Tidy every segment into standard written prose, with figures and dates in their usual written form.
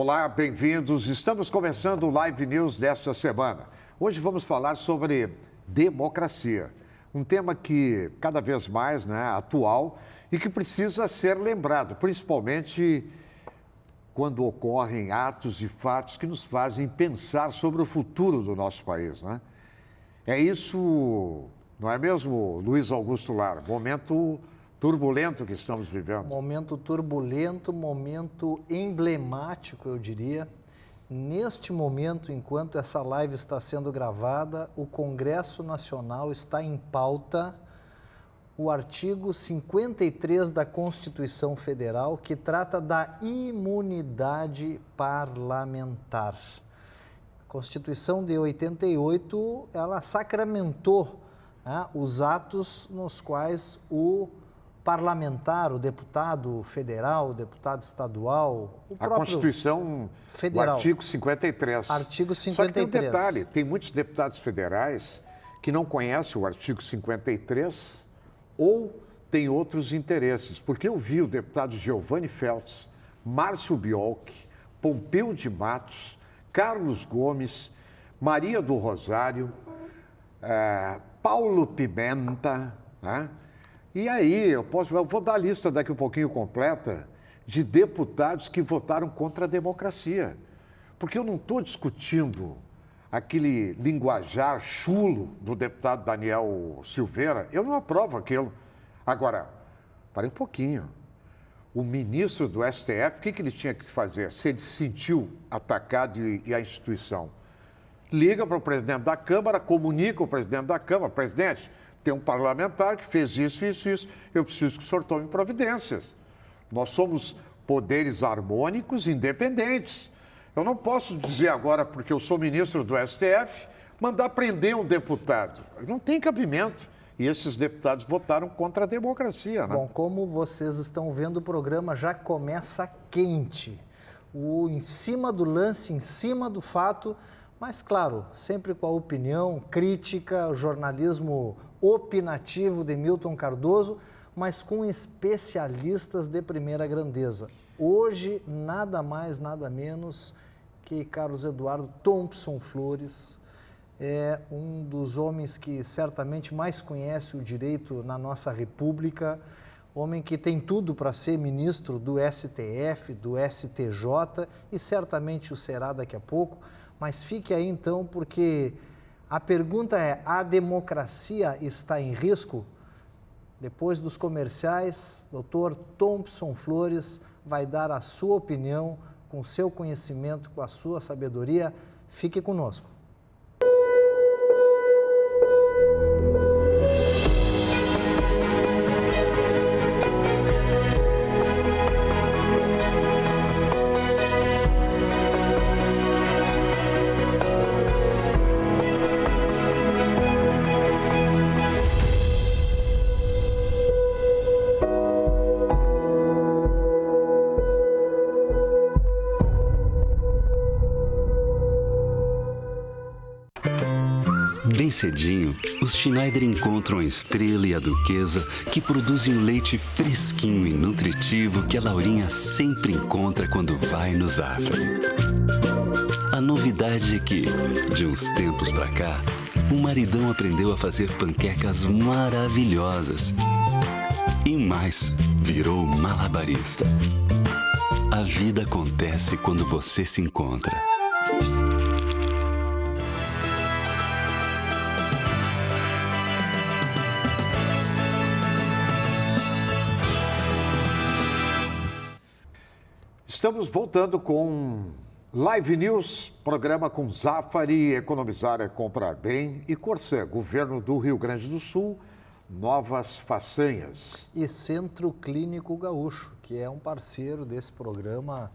Olá, bem-vindos. Estamos começando o Live News desta semana. Hoje vamos falar sobre democracia, um tema que cada vez mais atual e que precisa ser lembrado, principalmente quando ocorrem atos e fatos que nos fazem pensar sobre o futuro do nosso país, né? É isso, não é mesmo, Luiz Augusto Lara? Momento turbulento que estamos vivendo. Momento turbulento, momento emblemático, eu diria. Neste momento, enquanto essa live está sendo gravada, o Congresso Nacional está em pauta o artigo 53 da Constituição Federal, que trata da imunidade parlamentar. A Constituição de 88, ela sacramentou os atos nos quais o parlamentar, o deputado federal, o deputado estadual, o próprio A Constituição federal. O artigo 53. Artigo 53. Só que tem um detalhe, tem muitos deputados federais que não conhecem o artigo 53 ou têm outros interesses. Porque eu vi o deputado Giovanni Feltz, Márcio Biolch, Pompeu de Matos, Carlos Gomes, Maria do Rosário, Paulo Pimenta, né? E aí, eu vou dar a lista daqui um pouquinho completa de deputados que votaram contra a democracia. Porque eu não estou discutindo aquele linguajar chulo do deputado Daniel Silveira, eu não aprovo aquilo. Agora, parei um pouquinho. O ministro do STF, o que ele tinha que fazer? Se ele se sentiu atacado e a instituição? Liga para o presidente da Câmara, comunica o presidente da Câmara, presidente, tem um parlamentar que fez isso, isso, isso, eu preciso que o senhor tome providências. Nós somos poderes harmônicos independentes. Eu não posso dizer agora, porque eu sou ministro do STF, mandar prender um deputado. Não tem cabimento. E esses deputados votaram contra a democracia, né? Bom, como vocês estão vendo, o programa já começa quente. Em cima do lance, em cima do fato, mas, claro, sempre com a opinião crítica, o jornalismo opinativo de Milton Cardoso, mas com especialistas de primeira grandeza. Hoje, nada mais, nada menos que Carlos Eduardo Thompson Flores, é um dos homens que certamente mais conhece o direito na nossa República, homem que tem tudo para ser ministro do STF, do STJ e certamente o será daqui a pouco, mas fique aí então porque a pergunta é, a democracia está em risco? Depois dos comerciais, Dr. Thompson Flores vai dar a sua opinião, com o seu conhecimento, com a sua sabedoria. Fique conosco. Bem cedinho, os Schneider encontram a Estrela e a Duquesa que produzem um leite fresquinho e nutritivo que a Laurinha sempre encontra quando vai no Zafra. A novidade é que, de uns tempos pra cá, o maridão aprendeu a fazer panquecas maravilhosas. E mais, virou malabarista. A vida acontece quando você se encontra. Estamos voltando com Live News, programa com Zafari, Economizar é Comprar Bem, e Corsã, Governo do Rio Grande do Sul, novas façanhas. E Centro Clínico Gaúcho, que é um parceiro desse programa,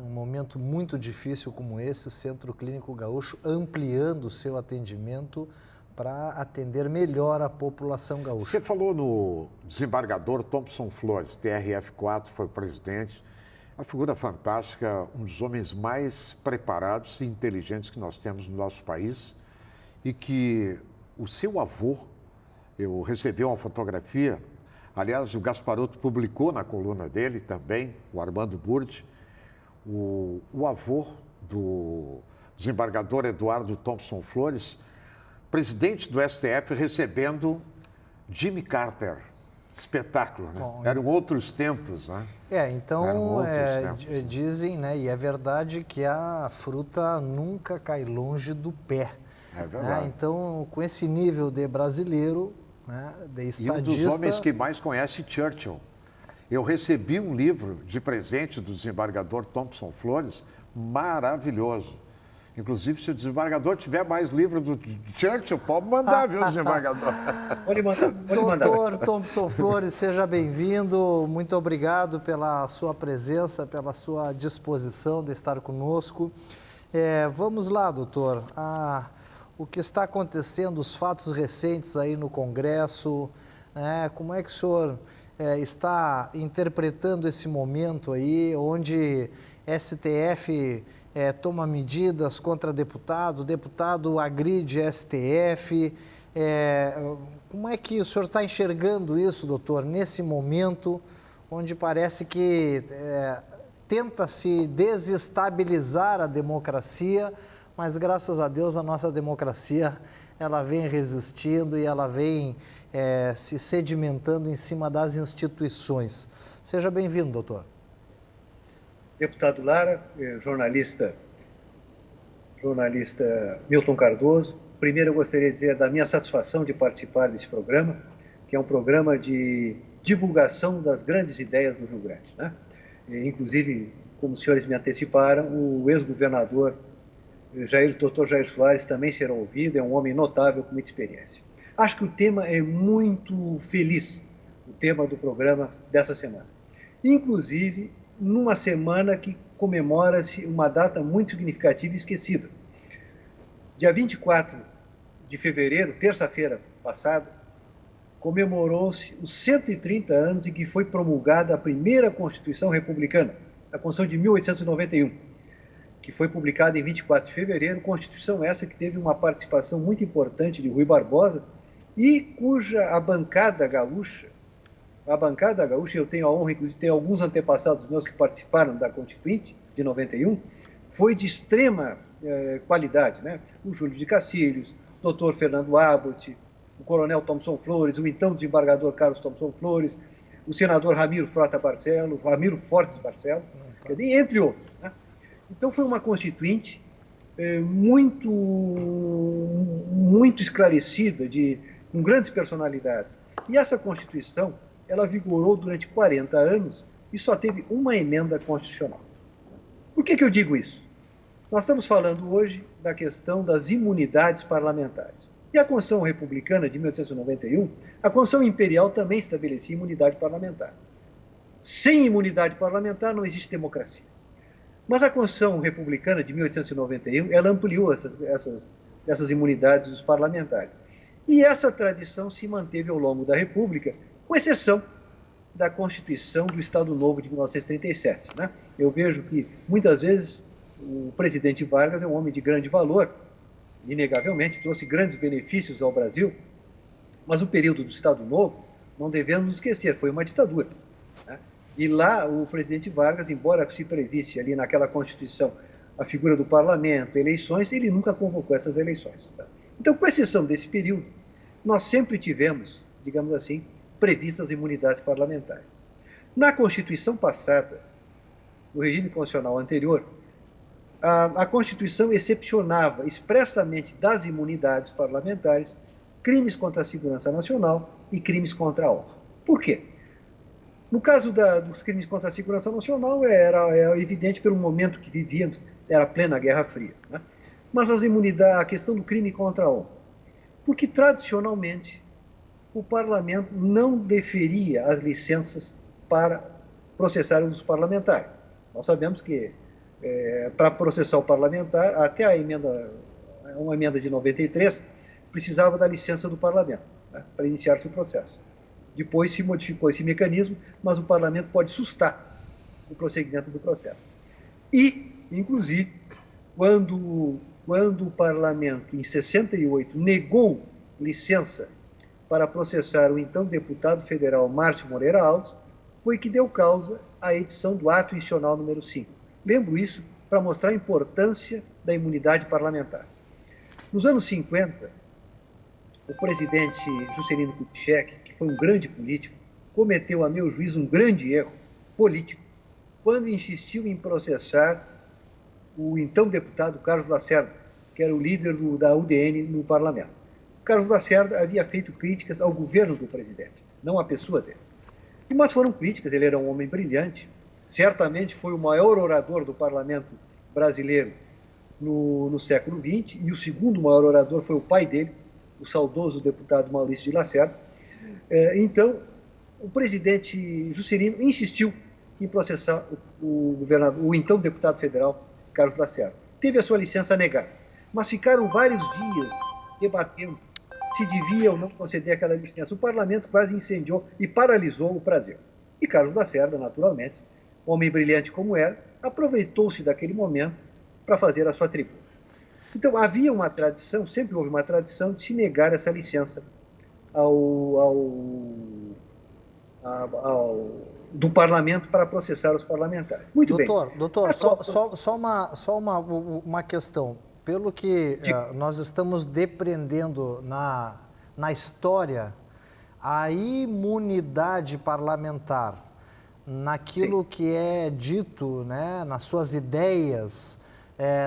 num momento muito difícil como esse, Centro Clínico Gaúcho ampliando o seu atendimento para atender melhor a população gaúcha. Você falou no desembargador Thompson Flores, TRF4, foi presidente. Uma figura fantástica, um dos homens mais preparados e inteligentes que nós temos no nosso país e que o seu avô, eu recebi uma fotografia, aliás, o Gasparotto publicou na coluna dele também, o Armando Burdi, o avô do desembargador Eduardo Thompson Flores, presidente do STF, recebendo Jimmy Carter. Espetáculo, né? Bom, Eram outros tempos, né? Então dizem, né, e é verdade, que a fruta nunca cai longe do pé. É verdade. Então, com esse nível de brasileiro, né, de estadista... E um dos homens que mais conhece Churchill. Eu recebi um livro de presente do desembargador Thompson Flores, maravilhoso. Inclusive, se o desembargador tiver mais livro do Churchill, pode mandar, viu, desembargador? Pode mandar. Doutor Thompson Flores, seja bem-vindo. Muito obrigado pela sua presença, pela sua disposição de estar conosco. Vamos lá, doutor. O que está acontecendo, os fatos recentes aí no Congresso, como é que o senhor está interpretando esse momento aí, onde STF toma medidas contra deputado, o deputado agride STF. Como é que o senhor está enxergando isso, doutor, nesse momento onde parece que tenta-se desestabilizar a democracia, mas graças a Deus a nossa democracia ela vem resistindo e ela vem se sedimentando em cima das instituições. Seja bem-vindo, doutor. Deputado Lara, jornalista Milton Cardoso. Primeiro eu gostaria de dizer da minha satisfação de participar desse programa, que é um programa de divulgação das grandes ideias do Rio Grande, né? Inclusive, como os senhores me anteciparam, o ex-governador Dr. Jair Soares também será ouvido, é um homem notável com muita experiência. Acho que o tema é muito feliz, o tema do programa dessa semana. Inclusive, numa semana que comemora-se uma data muito significativa e esquecida. Dia 24 de fevereiro, terça-feira passada, comemorou-se os 130 anos em que foi promulgada a primeira Constituição Republicana, a Constituição de 1891, que foi publicada em 24 de fevereiro, Constituição essa que teve uma participação muito importante de Rui Barbosa e cuja a bancada gaúcha, eu tenho a honra, inclusive, de ter alguns antepassados meus que participaram da Constituinte de 91, foi de extrema qualidade, né? O Júlio de Castilhos, o Dr. Fernando Abbott, o Coronel Thompson Flores, o então desembargador Carlos Thompson Flores, o senador Ramiro Fortes Barcelos, entre outros, né? Então foi uma Constituinte muito esclarecida, com grandes personalidades. E essa Constituição, ela vigorou durante 40 anos e só teve uma emenda constitucional. Por que eu digo isso? Nós estamos falando hoje da questão das imunidades parlamentares. E a Constituição Republicana de 1891, a Constituição Imperial também estabelecia imunidade parlamentar. Sem imunidade parlamentar não existe democracia. Mas a Constituição Republicana de 1891, ela ampliou essas imunidades dos parlamentares. E essa tradição se manteve ao longo da República, com exceção da Constituição do Estado Novo de 1937. Né? Eu vejo que, muitas vezes, o presidente Vargas é um homem de grande valor, inegavelmente, trouxe grandes benefícios ao Brasil, mas o período do Estado Novo, não devemos nos esquecer, foi uma ditadura. Né? E lá, o presidente Vargas, embora se previsse ali naquela Constituição a figura do parlamento, eleições, ele nunca convocou essas eleições. Tá? Então, com exceção desse período, nós sempre tivemos, digamos assim, previstas imunidades parlamentares. Na Constituição passada, no regime constitucional anterior, a Constituição excepcionava expressamente das imunidades parlamentares crimes contra a segurança nacional e crimes contra a honra. Por quê? No caso dos crimes contra a segurança nacional, era evidente pelo momento que vivíamos, era a plena Guerra Fria. Né? Mas a questão do crime contra a honra. Porque, tradicionalmente, o parlamento não deferia as licenças para processar os parlamentares. Nós sabemos que, para processar o parlamentar, até uma emenda de 93, precisava da licença do parlamento, né, para iniciar seu processo. Depois se modificou esse mecanismo, mas o parlamento pode sustar o prosseguimento do processo. E, inclusive, quando o parlamento, em 68, negou licença para processar o então deputado federal Márcio Moreira Alves, foi que deu causa à edição do ato institucional número 5. lembro isso para mostrar a importância da imunidade parlamentar. Nos anos 50, o presidente Juscelino Kubitschek, que foi um grande político, cometeu, a meu juízo, um grande erro político quando insistiu em processar o então deputado Carlos Lacerda, que era o líder da UDN no parlamento. Carlos Lacerda havia feito críticas ao governo do presidente, não à pessoa dele. Mas foram críticas, ele era um homem brilhante, certamente foi o maior orador do parlamento brasileiro no século XX, e o segundo maior orador foi o pai dele, o saudoso deputado Maurício de Lacerda. Então, o presidente Juscelino insistiu em processar o então deputado federal Carlos Lacerda. Teve a sua licença negada, mas ficaram vários dias debatendo se devia ou não conceder aquela licença. O parlamento quase incendiou e paralisou o prazer. E Carlos Lacerda, naturalmente, homem brilhante como era, aproveitou-se daquele momento para fazer a sua tribuna. Então, havia uma tradição, sempre houve uma tradição de se negar essa licença do parlamento para processar os parlamentares. Muito bem. Doutor, só uma questão. Pelo que nós estamos depreendendo na história, a imunidade parlamentar, naquilo que é dito, né, nas suas ideias,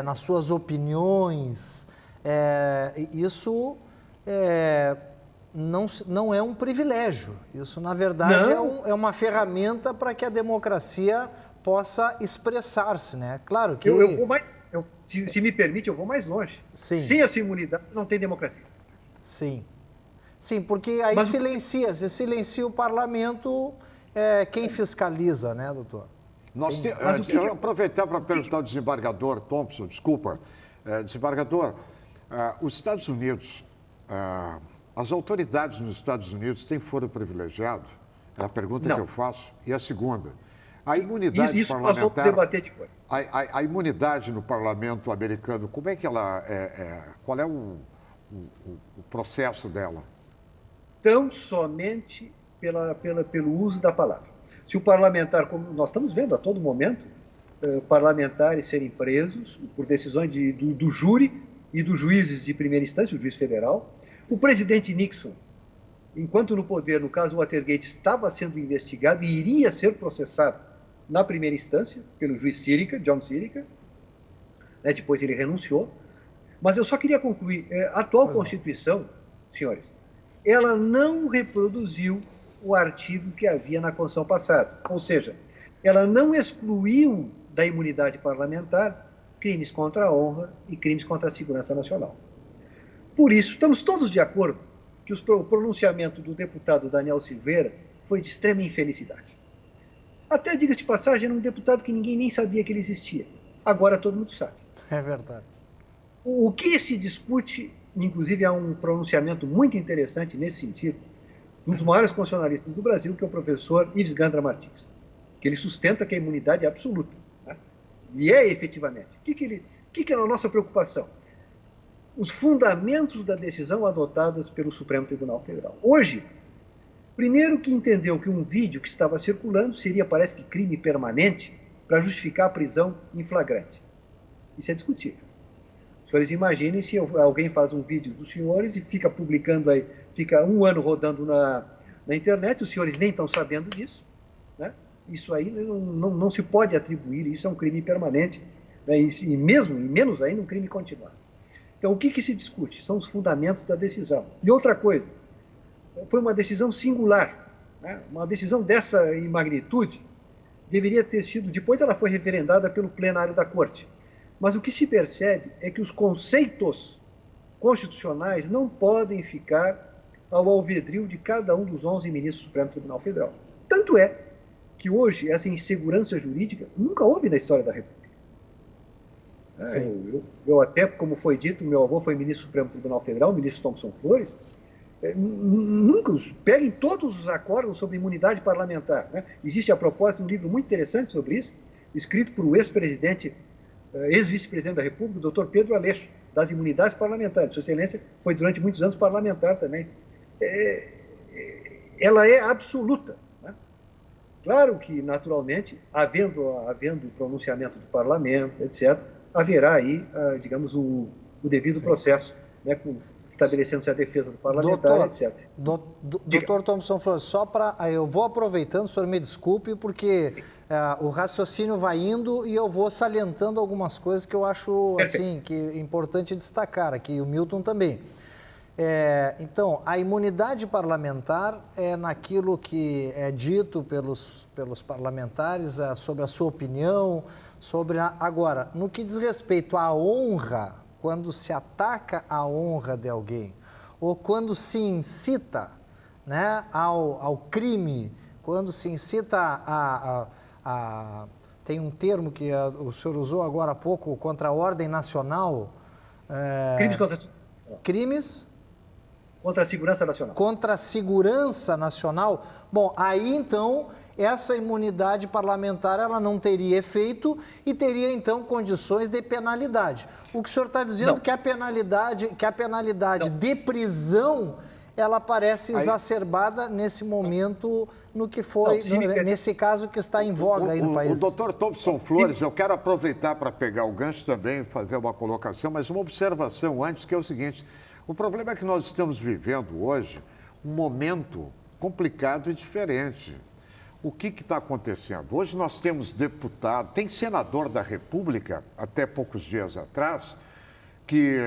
nas suas opiniões, isso não é um privilégio. Isso, na verdade, é uma ferramenta para que a democracia possa expressar-se, né? Claro que... Eu vou mais, se me permite, eu vou mais longe. Sim. Sem essa imunidade, não tem democracia. Sim. Sim, porque aí se silencia o parlamento, quem fiscaliza, né, doutor? Eu vou aproveitar para perguntar ao desembargador Thompson, desculpa. Desembargador, os Estados Unidos, as autoridades nos Estados Unidos têm foro privilegiado? É a pergunta que eu faço. E a segunda, a imunidade isso parlamentar... nós vamos debater depois. A imunidade no parlamento americano, como é que ela qual é o processo dela? Tão somente pelo uso da palavra. Se o parlamentar, como nós estamos vendo a todo momento, parlamentares serem presos por decisões do júri e dos juízes de primeira instância, o juiz federal, o presidente Nixon, enquanto no poder, no caso Watergate, estava sendo investigado e iria ser processado na primeira instância pelo juiz Sirica, John Sirica, né, depois ele renunciou. Mas eu só queria concluir, a atual Constituição, senhores, ela não reproduziu o artigo que havia na Constituição passada. Ou seja, ela não excluiu da imunidade parlamentar crimes contra a honra e crimes contra a segurança nacional. Por isso, estamos todos de acordo que o pronunciamento do deputado Daniel Silveira foi de extrema infelicidade. Até, diga-se de passagem, era um deputado que ninguém nem sabia que ele existia. Agora todo mundo sabe. É verdade. O que se discute, inclusive há um pronunciamento muito interessante nesse sentido, um dos maiores constitucionalistas do Brasil, que é o professor Ives Gandra Martins, que ele sustenta que a imunidade é absoluta. Né? E é efetivamente. O que é a nossa preocupação? Os fundamentos da decisão adotadas pelo Supremo Tribunal Federal. Hoje, primeiro que entendeu que um vídeo que estava circulando seria, parece que, crime permanente para justificar a prisão em flagrante. Isso é discutível. Os senhores imaginem se alguém faz um vídeo dos senhores e fica publicando aí, fica um ano rodando na internet, os senhores nem estão sabendo disso, né? Isso aí não se pode atribuir, isso é um crime permanente, né? E menos ainda um crime continuado. Então, o que se discute? São os fundamentos da decisão. E outra coisa, foi uma decisão singular, né? Uma decisão dessa magnitude deveria ter sido, depois ela foi referendada pelo plenário da Corte. Mas o que se percebe é que os conceitos constitucionais não podem ficar ao alvedrio de cada um dos 11 ministros do Supremo Tribunal Federal. Tanto é que hoje essa insegurança jurídica nunca houve na história da República. Eu até, como foi dito, meu avô foi ministro do Supremo Tribunal Federal, o ministro Thomson Flores, nunca peguem todos os acordos sobre imunidade parlamentar. Né? Existe, a propósito, um livro muito interessante sobre isso, escrito por o ex-vice-presidente da República, o doutor Pedro Aleixo, das imunidades parlamentares. Sua Excelência foi durante muitos anos parlamentar também. Ela é absoluta. Né? Claro que, naturalmente, havendo pronunciamento do parlamento, etc., haverá aí, digamos, o devido processo, né, estabelecendo-se a defesa do parlamentar, etc. Doutor Thompson Flores, só para... Eu vou aproveitando, o senhor me desculpe, porque o raciocínio vai indo e eu vou salientando algumas coisas que eu acho assim, que é importante destacar aqui, e o Milton também. Então, a imunidade parlamentar é naquilo que é dito pelos parlamentares sobre a sua opinião, agora, no que diz respeito à honra, quando se ataca a honra de alguém, ou quando se incita, né, ao crime, quando se incita tem um termo que o senhor usou agora há pouco, contra a ordem nacional. Crimes contra a segurança nacional. Contra a segurança nacional. Bom, aí então essa imunidade parlamentar ela não teria efeito e teria então condições de penalidade. O que o senhor está dizendo que a penalidade de prisão ela parece exacerbada nesse momento no que foi, nesse caso que está em voga aí no país. O doutor Thompson Flores, eu quero aproveitar para pegar o gancho também e fazer uma colocação, mas uma observação antes, que é o seguinte: o problema é que nós estamos vivendo hoje um momento complicado e diferente. O que está acontecendo? Hoje nós temos deputado, tem senador da República, até poucos dias atrás, que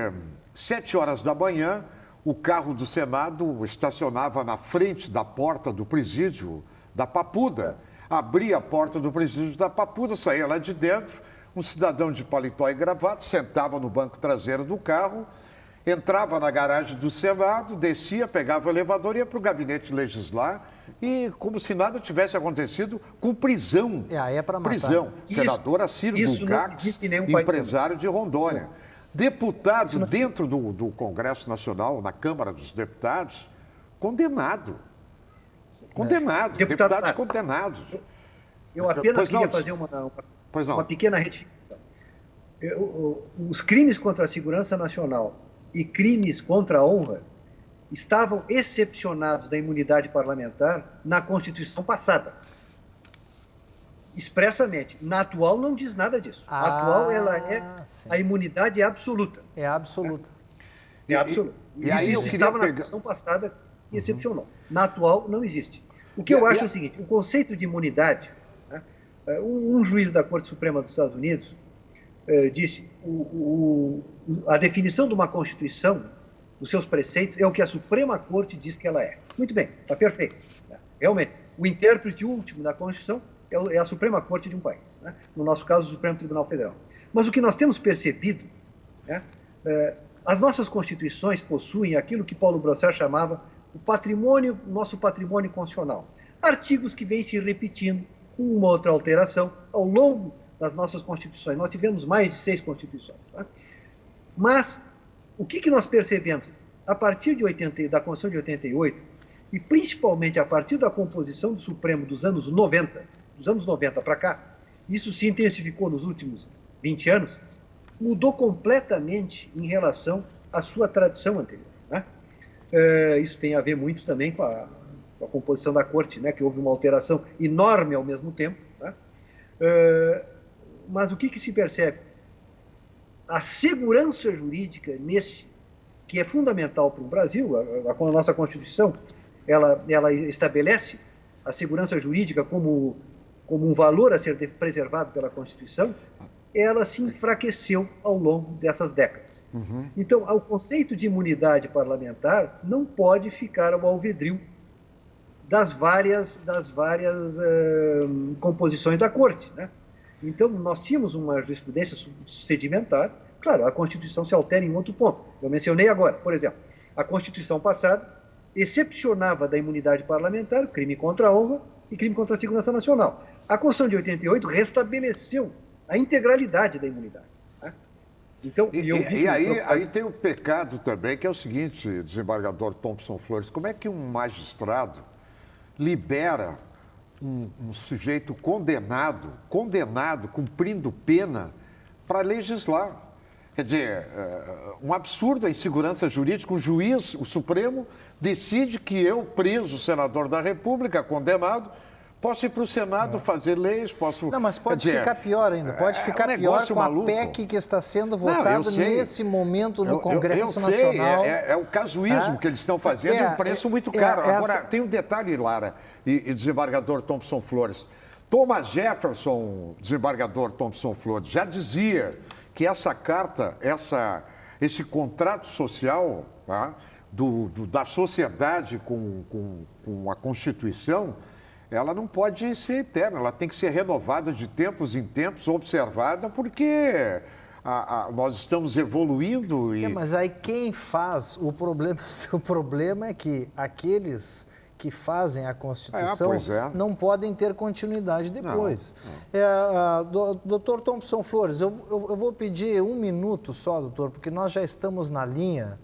7 horas da manhã, o carro do Senado estacionava na frente da porta do presídio da Papuda. Abria a porta do presídio da Papuda, saía lá de dentro, um cidadão de paletó e gravata, sentava no banco traseiro do carro, entrava na garagem do Senado, descia, pegava o elevador e ia para o gabinete legislar, e como se nada tivesse acontecido, com prisão. Aí é para matar. Prisão. Senador Assírio Bulgax, empresário de Rondônia. Deputado dentro do Congresso Nacional, na Câmara dos Deputados, condenado. Condenado. Deputados condenados. Eu apenas queria fazer uma pequena retificação. Os crimes contra a segurança nacional e crimes contra a honra estavam excepcionados da imunidade parlamentar na Constituição passada. Expressamente. Na atual não diz nada disso. A atual a imunidade é absoluta. É absoluta. É absoluta. E aí eu queria estava na Constituição passada e excepcionou. Na atual não existe. O que eu acho é o seguinte: o conceito de imunidade, né, um juiz da Corte Suprema dos Estados Unidos disse a definição de uma Constituição, dos seus preceitos, é o que a Suprema Corte diz que ela é. Muito bem, está perfeito. Realmente, o intérprete último da Constituição é a Suprema Corte de um país. Né? No nosso caso, o Supremo Tribunal Federal. Mas o que nós temos percebido, né, as nossas Constituições possuem aquilo que Paulo Brossard chamava nosso patrimônio constitucional. Artigos que vêm se repetindo com uma outra alteração ao longo das nossas Constituições. Nós tivemos mais de 6 Constituições. Tá? Mas o que nós percebemos? A partir da Constituição de 88, e principalmente a partir da composição do Supremo dos anos 90 para cá, isso se intensificou nos últimos 20 anos, mudou completamente em relação à sua tradição anterior. Né? Isso tem a ver muito também com a composição da Corte, né? Que houve uma alteração enorme ao mesmo tempo. Né? Mas o que se percebe? A segurança jurídica que é fundamental para o Brasil, a nossa Constituição, ela estabelece a segurança jurídica como um valor a ser preservado pela Constituição, ela se enfraqueceu ao longo dessas décadas. Uhum. Então, o conceito de imunidade parlamentar não pode ficar ao alvedrio das várias composições da Corte, né? Então, nós tínhamos uma jurisprudência sedimentar. Claro, a Constituição se altera em outro ponto. Eu mencionei agora, por exemplo, a Constituição passada excepcionava da imunidade parlamentar crime contra a honra e crime contra a segurança nacional. A Constituição de 88 restabeleceu a integralidade da imunidade. Né? Então, aí tem o pecado também, que é o seguinte, desembargador Thompson Flores: como é que um magistrado libera um sujeito condenado, cumprindo pena, para legislar? Quer dizer, um absurdo a insegurança jurídica. Um juiz, o Supremo, decide que eu, preso, senador da República, condenado, Posso ir para o Senado fazer leis, posso... Não, mas pode quer dizer, ficar pior ainda. Pode ficar um pior negócio com maluco. a PEC que está sendo Não, eu votado sei. nesse momento no Eu Congresso sei, Nacional. é o casuísmo que eles estão fazendo e um preço muito caro. Agora, tem um detalhe, Lara e desembargador Thompson Flores. Thomas Jefferson, desembargador Thompson Flores, já dizia que essa carta, esse contrato social, tá, da sociedade com a Constituição, ela não pode ser eterna, ela tem que ser renovada de tempos em tempos, observada, porque nós estamos evoluindo. Mas aí quem faz o problema é que aqueles que fazem a Constituição não podem ter continuidade depois. Doutor Thompson Flores, eu vou pedir um minuto só, doutor, porque nós já estamos na linha,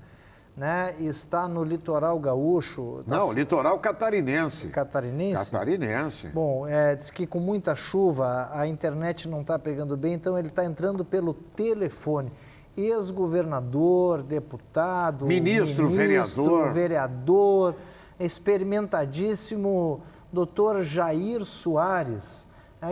né? Está no litoral gaúcho. Não, litoral catarinense. Catarinense? Catarinense. Bom, diz que com muita chuva a internet não está pegando bem, então ele está entrando pelo telefone. Ex-governador, deputado, ministro, vereador, experimentadíssimo doutor Jair Soares,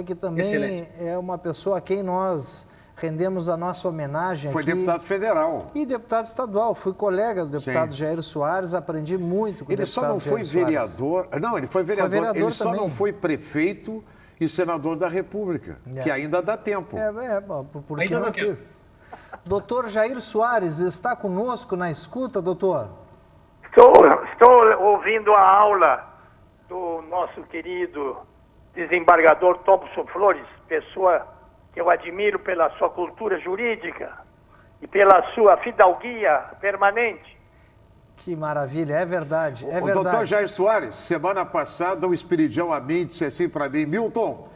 que também Excelente. é uma pessoa a quem nós rendemos a nossa homenagem Foi aqui. deputado federal. E deputado estadual. Fui colega do deputado Jair Soares, aprendi muito com o deputado Jair Soares. Ele só não foi vereador. Não, ele foi vereador. Ele só não foi prefeito e senador da República, que ainda dá tempo. Porque ainda não quis. Doutor Jair Soares está conosco na escuta, doutor? Estou ouvindo a aula do nosso querido desembargador Thompson Flores, pessoa que eu admiro pela sua cultura jurídica e pela sua fidalguia permanente. Que maravilha, é verdade, é o verdade. Doutor Jair Soares, semana passada o Espiridião a mim disse assim para mim, Milton,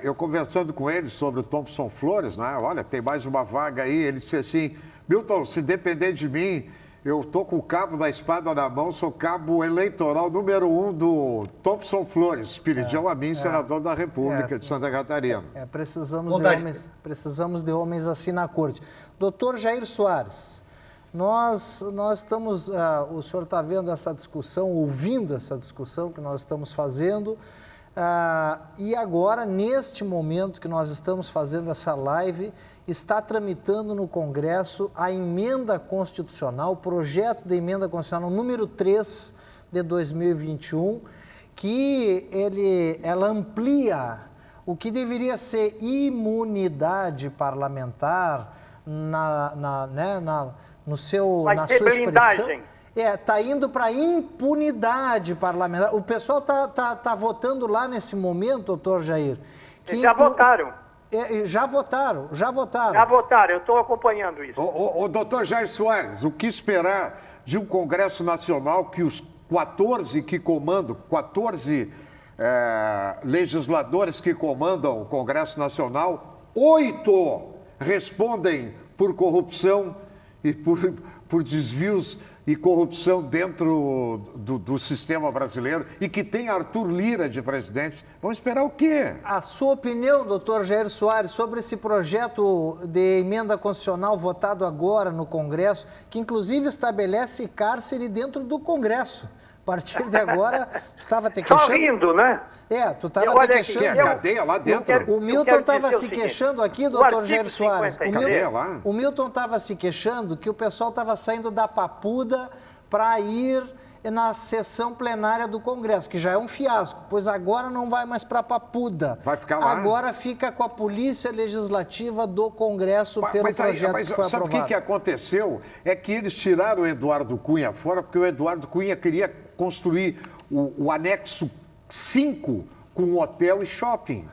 eu conversando com ele sobre o Thompson Flores, né? Olha, tem mais uma vaga aí, ele disse assim, Milton, se depender de mim, eu estou com o cabo da espada na mão, sou cabo eleitoral número 1 do Thompson Flores, Espiridião a mim, senador da República de Santa Catarina. Precisamos de homens assim na corte. Doutor Jair Soares, nós estamos, o senhor está vendo essa discussão, ouvindo essa discussão que nós estamos fazendo, e agora, neste momento que nós estamos fazendo essa live, está tramitando no Congresso a emenda constitucional, o projeto de emenda constitucional número 3 de 2021, que ela amplia o que deveria ser imunidade parlamentar na sua expressão. Está indo para impunidade parlamentar. O pessoal tá votando lá nesse momento, doutor Jair. Já votaram. Já votaram. Já votaram, eu estou acompanhando isso. O doutor Jair Soares, o que esperar de um Congresso Nacional que os 14 legisladores que comandam o Congresso Nacional, 8 respondem por corrupção e por desvios e corrupção dentro do sistema brasileiro e que tem Arthur Lira de presidente. Vamos esperar o quê? A sua opinião, doutor Jair Soares, sobre esse projeto de emenda constitucional votado agora no Congresso, que inclusive estabelece cárcere dentro do Congresso. A partir de agora, tu estava te queixando... Só rindo, né? Tu estava te queixando... Tem a cadeia lá dentro. O Milton estava se queixando aqui, doutor Jair Soares. O Milton estava se queixando que o pessoal estava saindo da Papuda para ir na sessão plenária do Congresso, que já é um fiasco, pois agora não vai mais para Papuda. Vai ficar lá. Agora fica com a Polícia Legislativa do Congresso pelo projeto que foi aprovado. Sabe o que aconteceu? É que eles tiraram o Eduardo Cunha fora, porque o Eduardo Cunha queria construir o anexo 5 com hotel e shopping.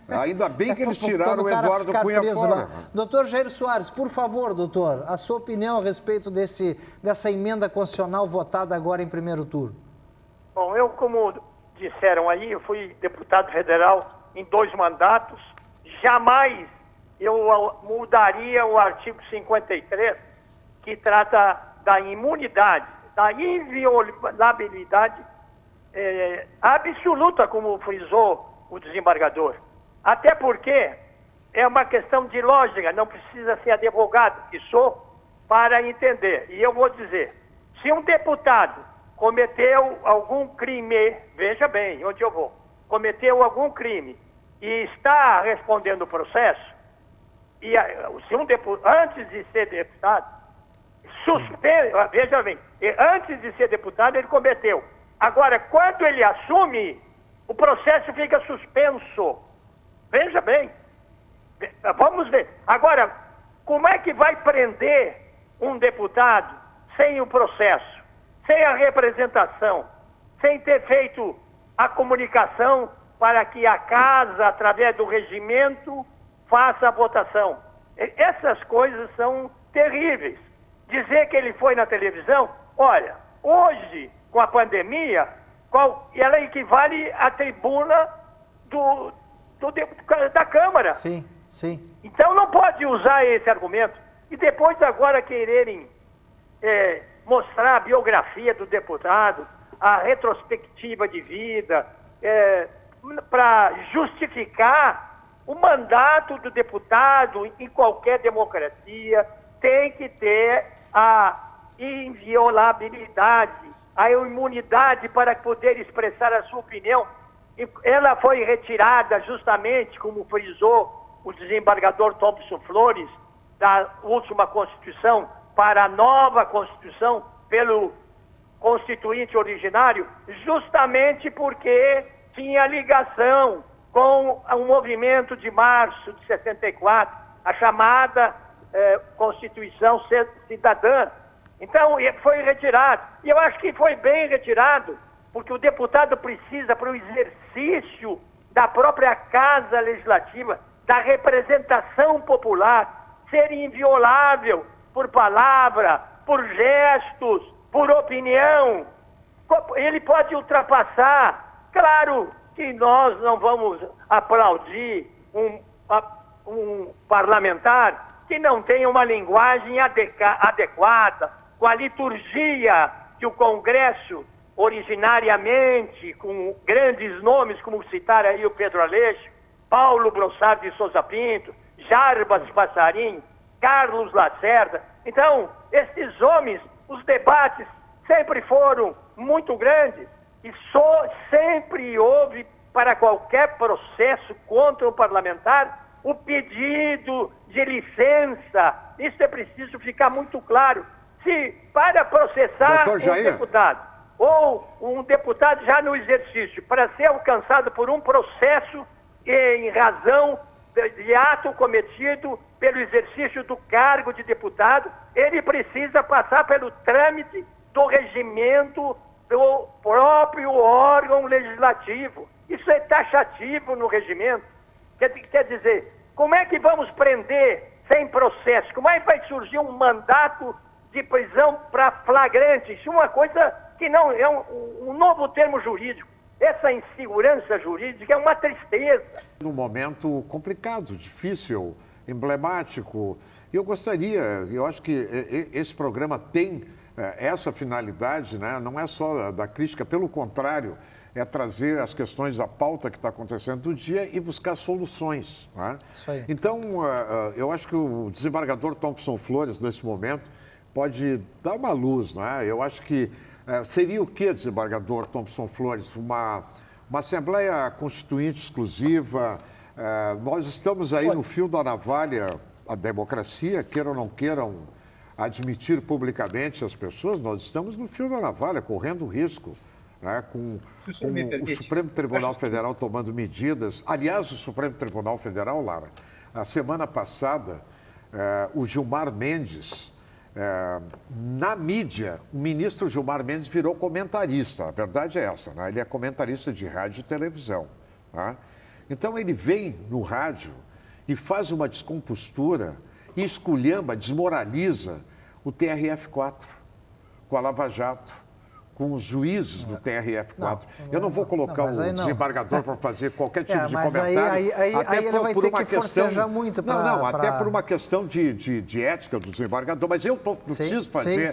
Ainda bem que eles tiraram o Eduardo Cunha fora. Doutor Jair Soares, por favor, doutor, a sua opinião a respeito dessa emenda constitucional votada agora em primeiro turno. Bom, eu, como disseram aí, eu fui deputado federal em 2 mandatos. Jamais eu mudaria o artigo 53, que trata da imunidade, da inviolabilidade absoluta, como frisou o desembargador. Até porque é uma questão de lógica, não precisa ser advogado, que sou, para entender. E eu vou dizer, se um deputado cometeu algum crime, veja bem onde eu vou, cometeu algum crime e está respondendo o processo, e se antes de ser deputado, veja bem, antes de ser deputado ele cometeu. Agora, quando ele assume, o processo fica suspenso. Veja bem, vamos ver. Agora, como é que vai prender um deputado sem o processo, sem a representação, sem ter feito a comunicação para que a casa, através do regimento, faça a votação? Essas coisas são terríveis. Dizer que ele foi na televisão, olha, hoje, com a pandemia, ela equivale à tribuna da Câmara. Sim, sim. Então não pode usar esse argumento. E depois agora quererem mostrar a biografia do deputado, a retrospectiva de vida, para justificar o mandato do deputado em qualquer democracia, tem que ter a inviolabilidade, a imunidade para poder expressar a sua opinião. Ela foi retirada justamente, como frisou o desembargador Thompson Flores, da última Constituição para a nova Constituição, pelo constituinte originário, justamente porque tinha ligação com o movimento de março de 64, a chamada Constituição Cidadã. Então, foi retirado. E eu acho que foi bem retirado, porque o deputado precisa, para o exercício da própria Casa Legislativa, da representação popular, ser inviolável por palavra, por gestos, por opinião. Ele pode ultrapassar. Claro que nós não vamos aplaudir um parlamentar que não tenha uma linguagem adequada, com a liturgia que o Congresso, originariamente, com grandes nomes, como citar aí o Pedro Aleixo, Paulo Brossard de Souza Pinto, Jarbas Passarim, Carlos Lacerda. Então, esses homens, os debates sempre foram muito grandes e sempre houve, para qualquer processo contra o parlamentar, o pedido de licença. Isso é preciso ficar muito claro. Se para processar um deputado, ou um deputado já no exercício, para ser alcançado por um processo em razão de ato cometido pelo exercício do cargo de deputado, ele precisa passar pelo trâmite do regimento do próprio órgão legislativo. Isso é taxativo no regimento. Quer dizer, como é que vamos prender sem processo? Como é que vai surgir um mandato de prisão para flagrante? Isso é uma coisa que não é um novo termo jurídico. Essa insegurança jurídica é uma tristeza. Num momento complicado, difícil, emblemático. Eu acho que esse programa tem essa finalidade, né? Não é só da crítica, pelo contrário, é trazer as questões da pauta que está acontecendo do dia e buscar soluções. Né? Isso aí. Então, eu acho que o desembargador Thompson Flores, nesse momento, pode dar uma luz. Né? Eu acho que seria o que, desembargador Thompson Flores? Uma Assembleia Constituinte exclusiva. Nós estamos aí no fio da navalha, a democracia, queiram ou não queiram admitir publicamente as pessoas, nós estamos no fio da navalha, correndo risco. Né, com o Supremo Tribunal Federal tomando medidas. Aliás, o Supremo Tribunal Federal, Lara, a semana passada, o Gilmar Mendes, na mídia, o ministro Gilmar Mendes virou comentarista. A verdade é essa, né? Ele é comentarista de rádio e televisão. Tá? Então, ele vem no rádio e faz uma descompostura e esculhamba, desmoraliza o TRF4 com a Lava Jato, com os juízes do TRF4. Eu não vou colocar o desembargador para fazer qualquer tipo de comentário. Aí ele vai ter que forcejar muito para... até por uma questão de ética do desembargador. Mas eu preciso fazer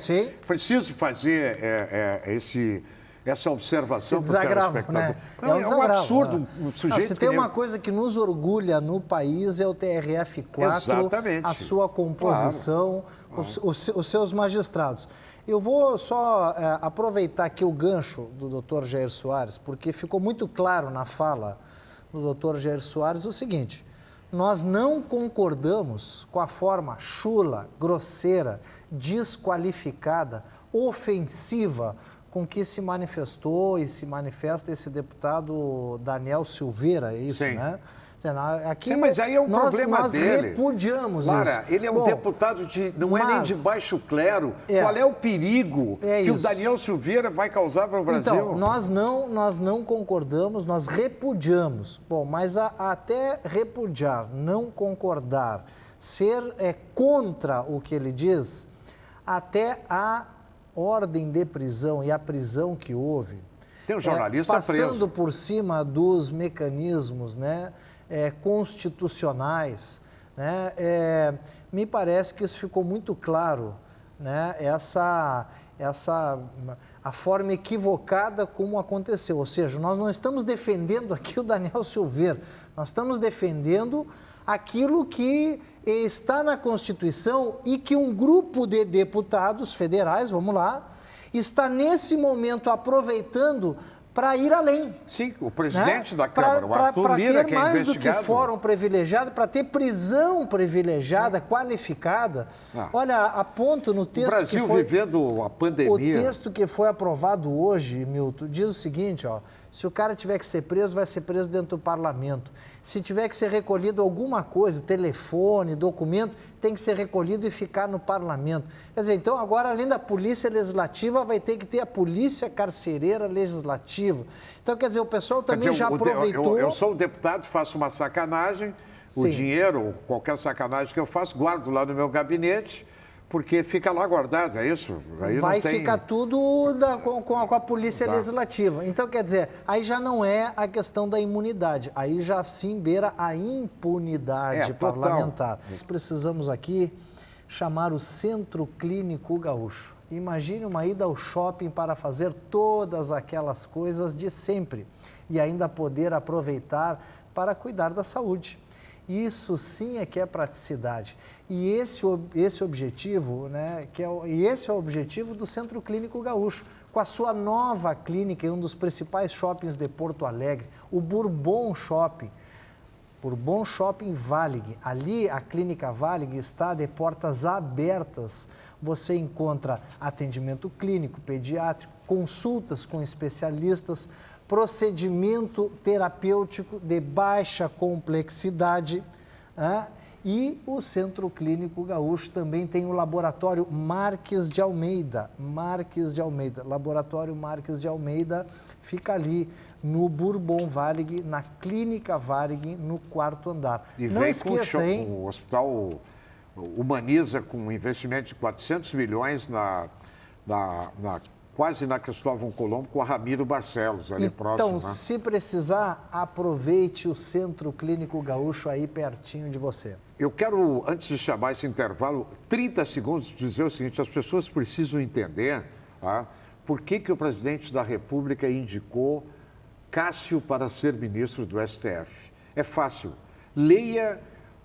essa observação Esse para o desagravo, telespectador. né? Não, um é um desagravo, absurdo né? um sujeito Se tem que uma coisa que nos orgulha no país é o TRF4, Exatamente. a sua composição, os seus magistrados. Eu vou só aproveitar aqui o gancho do Dr. Jair Soares, porque ficou muito claro na fala do Dr. Jair Soares o seguinte: nós não concordamos com a forma chula, grosseira, desqualificada, ofensiva com que se manifestou e se manifesta esse deputado Daniel Silveira, é isso, Sim. né? Aqui, Mas aí é um problema nós dele. repudiamos Lara, isso. ele é um deputado não é nem de baixo clero. Qual é o perigo que o Daniel Silveira vai causar para o Brasil? Então, nós não concordamos, nós repudiamos. Bom, mas até repudiar, não concordar, ser contra o que ele diz, até a ordem de prisão e a prisão que houve, tem um jornalista passando preso. por cima dos mecanismos, né, constitucionais, né, me parece que isso ficou muito claro, né, a forma equivocada como aconteceu. Ou seja, nós não estamos defendendo aqui o Daniel Silveira, nós estamos defendendo aquilo que está na Constituição e que um grupo de deputados federais, vamos lá, está nesse momento aproveitando para ir além. Sim, o presidente, né, da pra, Câmara, o Arthur Lira, que é investigado. Para ter mais do que fórum privilegiado, para ter prisão privilegiada, qualificada. Olha, aponto no texto o Brasil que foi... vivendo a pandemia. O texto que foi aprovado hoje, Milton, diz o seguinte, ó: se o cara tiver que ser preso, vai ser preso dentro do parlamento. Se tiver que ser recolhido alguma coisa, telefone, documento, tem que ser recolhido e ficar no parlamento. Quer dizer, então agora, além da polícia legislativa, vai ter que ter a polícia carcereira legislativa. Então, quer dizer, o pessoal também já aproveitou... Eu sou um deputado, faço uma sacanagem, o dinheiro, qualquer sacanagem que eu faço, guardo lá no meu gabinete, porque fica lá guardado, é isso? Aí vai não tem... ficar tudo com a polícia legislativa. Então, quer dizer, aí já não é a questão da imunidade, aí já sim beira a impunidade parlamentar. Precisamos aqui chamar o Centro Clínico Gaúcho. Imagine uma ida ao shopping para fazer todas aquelas coisas de sempre e ainda poder aproveitar para cuidar da saúde. Isso sim é que é praticidade. E esse objetivo, né, esse é o objetivo do Centro Clínico Gaúcho, com a sua nova clínica em um dos principais shoppings de Porto Alegre, o Bourbon Shopping. Bourbon Shopping Valig. Ali a clínica Valig está de portas abertas. Você encontra atendimento clínico, pediátrico, consultas com especialistas, procedimento terapêutico de baixa complexidade, e o Centro Clínico Gaúcho também tem o Laboratório Marques de Almeida. Laboratório Marques de Almeida fica ali no Bourbon Valig, na Clínica Valig, no 4º andar. E não vem esqueça, hein? O hospital humaniza com um investimento de 400 milhões quase na Cristóvão Colombo, com a Ramiro Barcelos, ali próximo. Então, se precisar, aproveite o Centro Clínico Gaúcho aí pertinho de você. Eu quero, antes de chamar esse intervalo, 30 segundos, dizer o seguinte: as pessoas precisam entender por que o presidente da República indicou Cássio para ser ministro do STF. É fácil. Leia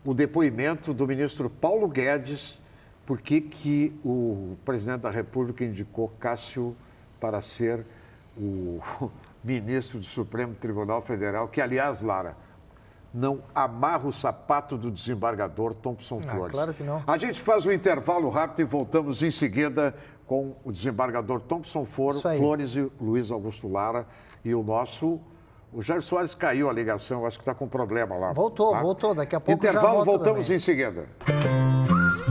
o depoimento do ministro Paulo Guedes, por que o presidente da República indicou Cássio para ser o ministro do Supremo Tribunal Federal, que, aliás, Lara, não amarra o sapato do desembargador Thompson Flores. Claro que não. A gente faz um intervalo rápido e voltamos em seguida com o desembargador Thompson Flores e Luiz Augusto Lara e o Jair Soares caiu a ligação, acho que está com problema lá. Voltou, daqui a pouco intervalo, já volta voltamos também. em seguida.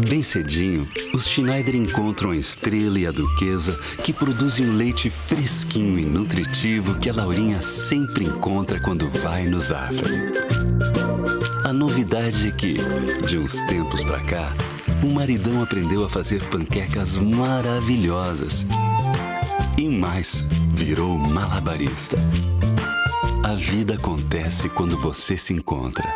Bem cedinho, os Schneider encontram a Estrela e a Duquesa, que produzem um leite fresquinho e nutritivo que a Laurinha sempre encontra quando vai no Zafari. A novidade é que, de uns tempos pra cá, o maridão aprendeu a fazer panquecas maravilhosas. E mais, virou malabarista. A vida acontece quando você se encontra.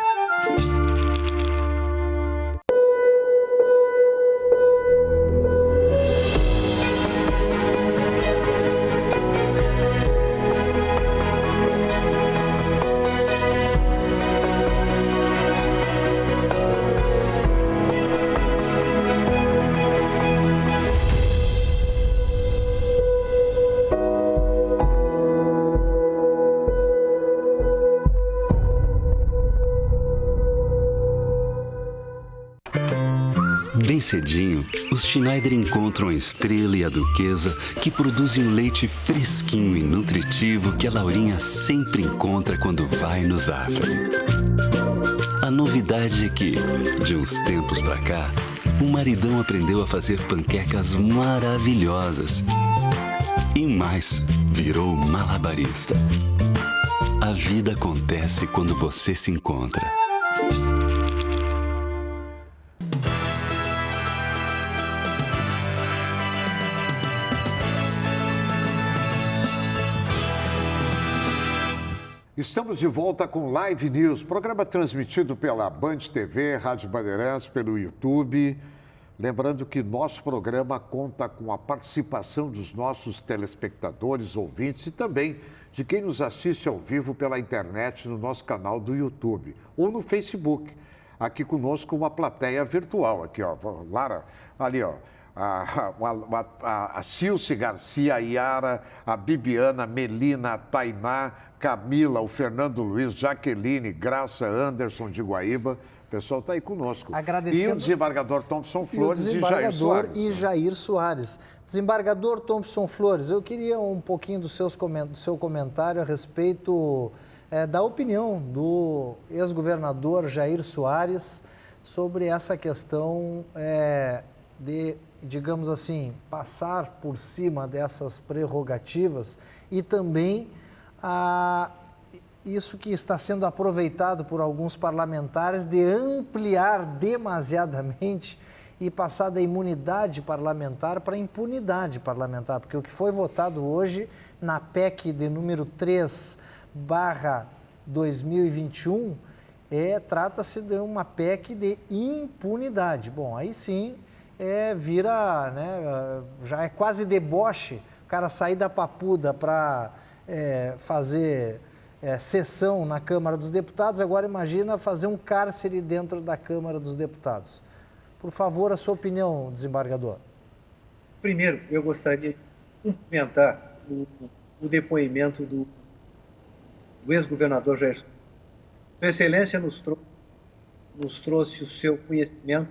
Bem cedinho, os Schneider encontram a Estrela e a Duquesa, que produzem um leite fresquinho e nutritivo que a Laurinha sempre encontra quando vai no Zafari. A novidade é que, de uns tempos pra cá, o maridão aprendeu a fazer panquecas maravilhosas. E mais, virou malabarista. A vida acontece quando você se encontra. Estamos de volta com Live News, programa transmitido pela Band TV, Rádio Bandeirantes, pelo YouTube. Lembrando que nosso programa conta com a participação dos nossos telespectadores, ouvintes e também de quem nos assiste ao vivo pela internet no nosso canal do YouTube ou no Facebook. Aqui conosco uma plateia virtual, aqui ó, Lara, ali ó. A Cilce Garcia, a Yara, a Bibiana, a Melina, a Tainá, Camila, o Fernando Luiz, Jaqueline, Graça, Anderson de Guaíba. O pessoal está aí conosco. Agradecendo... E o desembargador Thompson Flores e Jair Soares. E Jair Soares. Desembargador Thompson Flores, eu queria um pouquinho do seu comentário a respeito da opinião do ex-governador Jair Soares sobre essa questão de, digamos assim, passar por cima dessas prerrogativas e também isso que está sendo aproveitado por alguns parlamentares de ampliar demasiadamente e passar da imunidade parlamentar para a impunidade parlamentar, porque o que foi votado hoje na PEC de número 3/2021 trata-se de uma PEC de impunidade. Bom, aí sim vira, né, já é quase deboche o cara sair da papuda para fazer sessão na Câmara dos Deputados, agora imagina fazer um cárcere dentro da Câmara dos Deputados. Por favor, a sua opinião, desembargador. Primeiro, eu gostaria de cumprimentar o depoimento do ex-governador Jair Soares. Sua Excelência nos trouxe o seu conhecimento,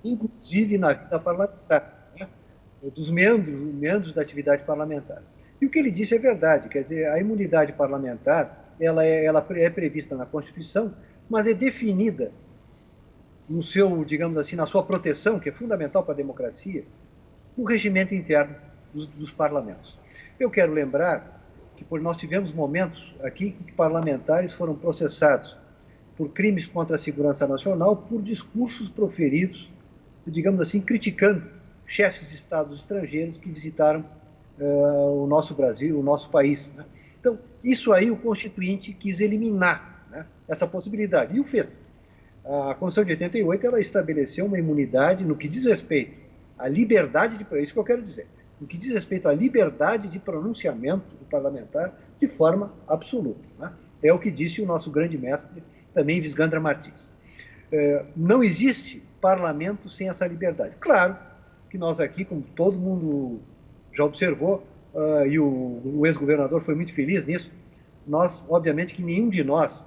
inclusive na vida parlamentar, né? Dos meandros da atividade parlamentar. E o que ele disse é verdade, quer dizer, a imunidade parlamentar, ela é prevista na Constituição, mas é definida no seu, digamos assim, na sua proteção, que é fundamental para a democracia, no regimento interno dos parlamentos. Eu quero lembrar que nós tivemos momentos aqui que parlamentares foram processados por crimes contra a segurança nacional por discursos proferidos, digamos assim, criticando chefes de estados estrangeiros que visitaram o nosso Brasil, o nosso país, né? Então, isso aí o Constituinte quis eliminar, né, essa possibilidade, e o fez. A Constituição de 88, ela estabeleceu uma imunidade no que diz respeito à liberdade de... É isso que eu quero dizer. No que diz respeito à liberdade de pronunciamento do parlamentar de forma absoluta, né? É o que disse o nosso grande mestre, também Visgandra Martins. Não existe parlamento sem essa liberdade. Claro que nós aqui, como todo mundo já observou, e o ex-governador foi muito feliz nisso, nós, obviamente que nenhum de nós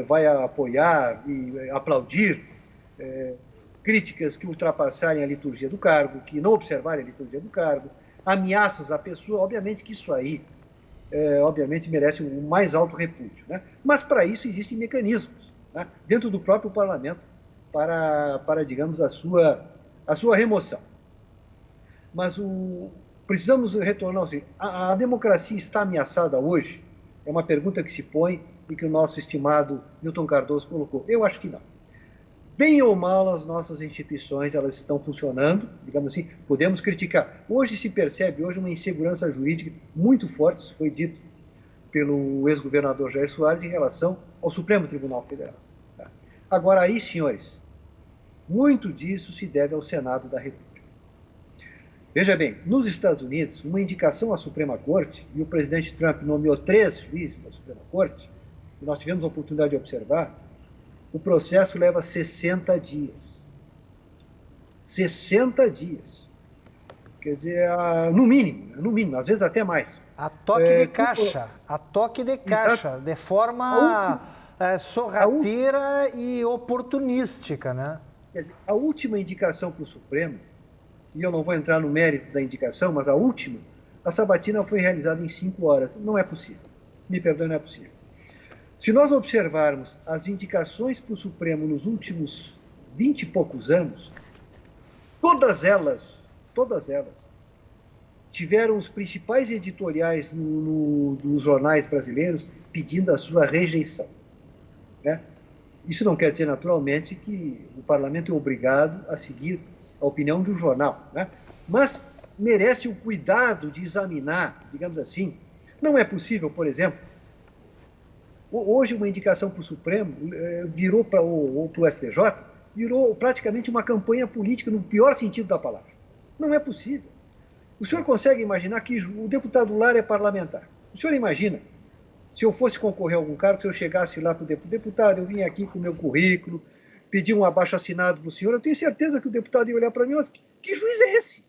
vai apoiar e aplaudir críticas que ultrapassarem a liturgia do cargo, que não observarem a liturgia do cargo, ameaças à pessoa, obviamente que isso aí, obviamente merece o mais alto repúdio, né? Mas para isso existem mecanismos, né, dentro do próprio parlamento para digamos, a sua remoção. Mas precisamos retornar assim, a democracia está ameaçada hoje? É uma pergunta que se põe e que o nosso estimado Milton Cardoso colocou. Eu acho que não. Bem ou mal, as nossas instituições, elas estão funcionando, digamos assim, podemos criticar. Hoje se percebe uma insegurança jurídica muito forte, isso foi dito pelo ex-governador Jair Soares, em relação ao Supremo Tribunal Federal. Tá? Agora aí, senhores, muito disso se deve ao Senado da República. Veja bem, nos Estados Unidos, uma indicação à Suprema Corte, e o presidente Trump nomeou 3 juízes da Suprema Corte, e nós tivemos a oportunidade de observar, o processo leva 60 dias. 60 dias. Quer dizer, no mínimo, às vezes até mais. A toque de caixa, de forma sorrateira e oportunística, né? Quer dizer, a última indicação para o Supremo, e eu não vou entrar no mérito da indicação, mas a última, a sabatina foi realizada em 5 horas. Não é possível. Me perdoe, não é possível. Se nós observarmos as indicações para o Supremo nos últimos 20 e poucos anos, todas elas tiveram os principais editoriais nos jornais brasileiros pedindo a sua rejeição. Né? Isso não quer dizer, naturalmente, que o parlamento é obrigado a seguir a opinião do jornal, né? Mas merece o cuidado de examinar, digamos assim. Não é possível, por exemplo, hoje uma indicação para o Supremo virou para o STJ, virou praticamente uma campanha política no pior sentido da palavra. Não é possível. O senhor consegue imaginar que o deputado Lara é parlamentar? O senhor imagina, se eu fosse concorrer a algum cargo, se eu chegasse lá para o deputado, eu vim aqui com o meu currículo, pedi um abaixo-assinado para o senhor, eu tenho certeza que o deputado ia olhar para mim, mas que juiz é esse?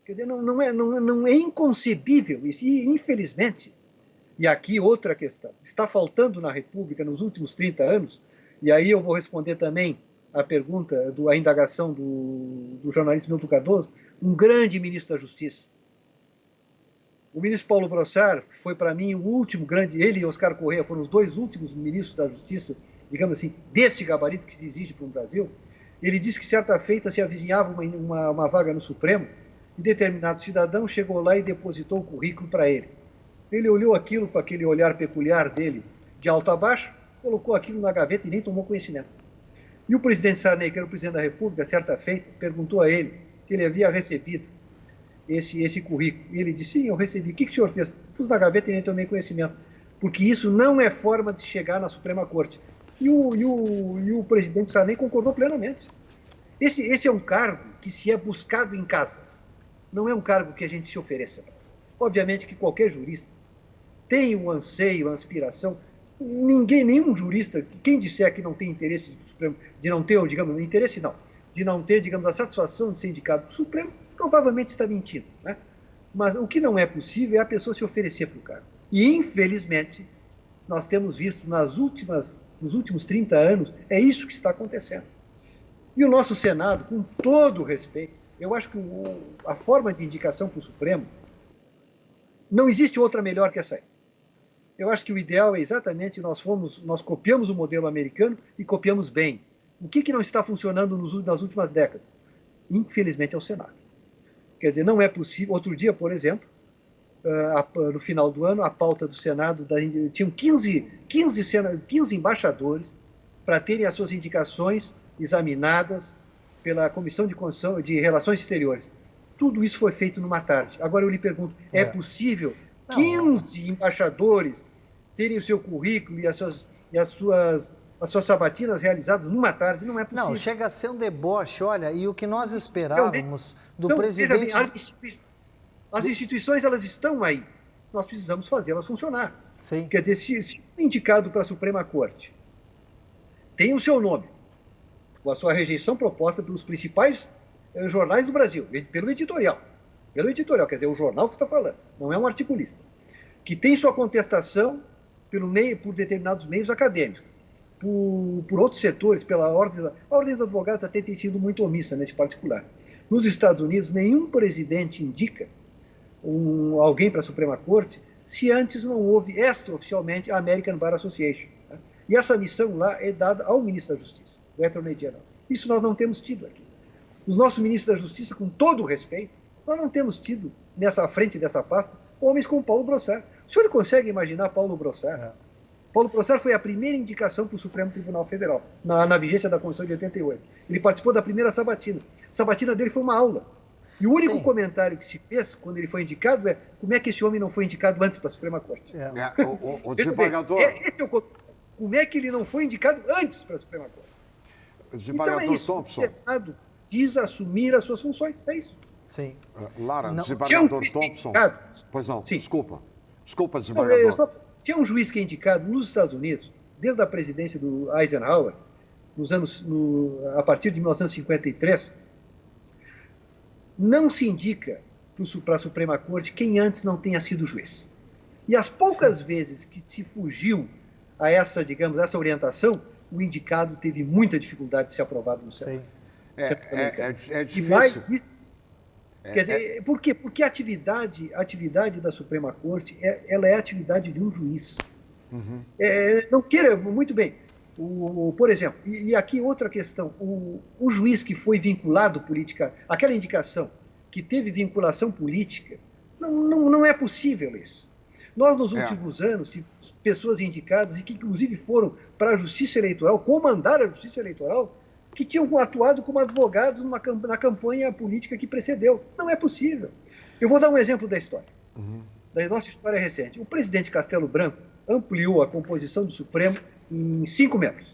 Quer dizer, não é inconcebível isso. E, infelizmente, e aqui outra questão, está faltando na República nos últimos 30 anos, e aí eu vou responder também a pergunta, a indagação do jornalista Milton Cardoso, um grande ministro da Justiça. O ministro Paulo Brossard foi, para mim, o último grande, ele e Oscar Correia foram os 2 últimos ministros da Justiça, digamos assim, deste gabarito que se exige para o Brasil. Ele disse que certa feita se avizinhava uma vaga no Supremo, e determinado cidadão chegou lá e depositou o currículo para ele. Ele olhou aquilo com aquele olhar peculiar dele, de alto a baixo, colocou aquilo na gaveta e nem tomou conhecimento. E o presidente Sarney, que era o presidente da República, certa feita, perguntou a ele se ele havia recebido esse currículo. E ele disse, sim, eu recebi. O que o senhor fez? Pus na gaveta e nem tomei conhecimento. Porque isso não é forma de se chegar na Suprema Corte. E o presidente Sarney concordou plenamente. Esse é um cargo que se é buscado em casa. Não é um cargo que a gente se ofereça. Obviamente que qualquer jurista tem um anseio, uma aspiração. Nenhum jurista, quem disser que não tem interesse do Supremo, de não ter, digamos, interesse não, de não ter, digamos, a satisfação de ser indicado para o Supremo, provavelmente está mentindo, né? Mas o que não é possível é a pessoa se oferecer para o cargo. E, infelizmente, nós temos visto nos últimos 30 anos, é isso que está acontecendo. E o nosso Senado, com todo o respeito, eu acho que a forma de indicação para o Supremo, não existe outra melhor que essa aí. Eu acho que o ideal é exatamente, nós copiamos o modelo americano e copiamos bem. O que não está funcionando nas últimas décadas? Infelizmente é o Senado. Quer dizer, não é possível. Outro dia, por exemplo, no final do ano, a pauta do Senado, tinham 15 embaixadores para terem as suas indicações examinadas pela Comissão de Relações Exteriores. Tudo isso foi feito numa tarde. Agora eu lhe pergunto, é possível 15 embaixadores terem o seu currículo e as suas sabatinas realizadas numa tarde? Não é possível. Não, chega a ser um deboche. Olha, e o que nós esperávamos do presidente... As instituições, elas estão aí. Nós precisamos fazê-las funcionar. Sim. Quer dizer, se indicado para a Suprema Corte tem o seu nome, com a sua rejeição proposta pelos principais jornais do Brasil, pelo editorial, quer dizer, o jornal que está falando, não é um articulista, que tem sua contestação por determinados meios acadêmicos, por outros setores, a Ordem dos Advogados até tem sido muito omissa nesse particular. Nos Estados Unidos, nenhum presidente indica alguém para a Suprema Corte se antes não houve extraoficialmente a American Bar Association. Né? E essa missão lá é dada ao ministro da Justiça, o Attorney General. Isso nós não temos tido aqui. Os nossos ministros da Justiça, com todo o respeito, nós não temos tido, nessa frente dessa pasta, homens como Paulo Brossard. O senhor consegue imaginar Paulo Brossard? Paulo Brossard foi a primeira indicação para o Supremo Tribunal Federal, na vigência da Constituição de 88. Ele participou da primeira sabatina. A sabatina dele foi uma aula. E o único comentário que se fez quando ele foi indicado é como é que esse homem não foi indicado antes para a Suprema Corte. O desembargador... Como é que ele não foi indicado antes para a Suprema Corte? O desembargador então é isso. Thompson... O Senado quis assumir as suas funções. É isso. Sim. Lara, desembargador Thompson... Pois não, sim. Desculpa, desembargador. Se é um juiz que é indicado nos Estados Unidos, desde a presidência do Eisenhower, a partir de 1953, não se indica para a Suprema Corte quem antes não tenha sido juiz. E as poucas vezes que se fugiu a essa, digamos, essa orientação, o indicado teve muita dificuldade de ser aprovado no Senado. É E difícil. mais, quer dizer, por quê? Porque a atividade da Suprema Corte, ela é a atividade de um juiz. Não queira, muito bem, por exemplo, e aqui outra questão, o juiz que foi vinculado política, aquela indicação que teve vinculação política, não é possível isso. Nós, nos últimos anos, tivemos pessoas indicadas e que, inclusive, foram para a Justiça Eleitoral, comandaram a Justiça Eleitoral, que tinham atuado como advogados na campanha política que precedeu. Não é possível. Eu vou dar um exemplo da história, da nossa história recente. O presidente Castelo Branco ampliou a composição do Supremo em 5 membros,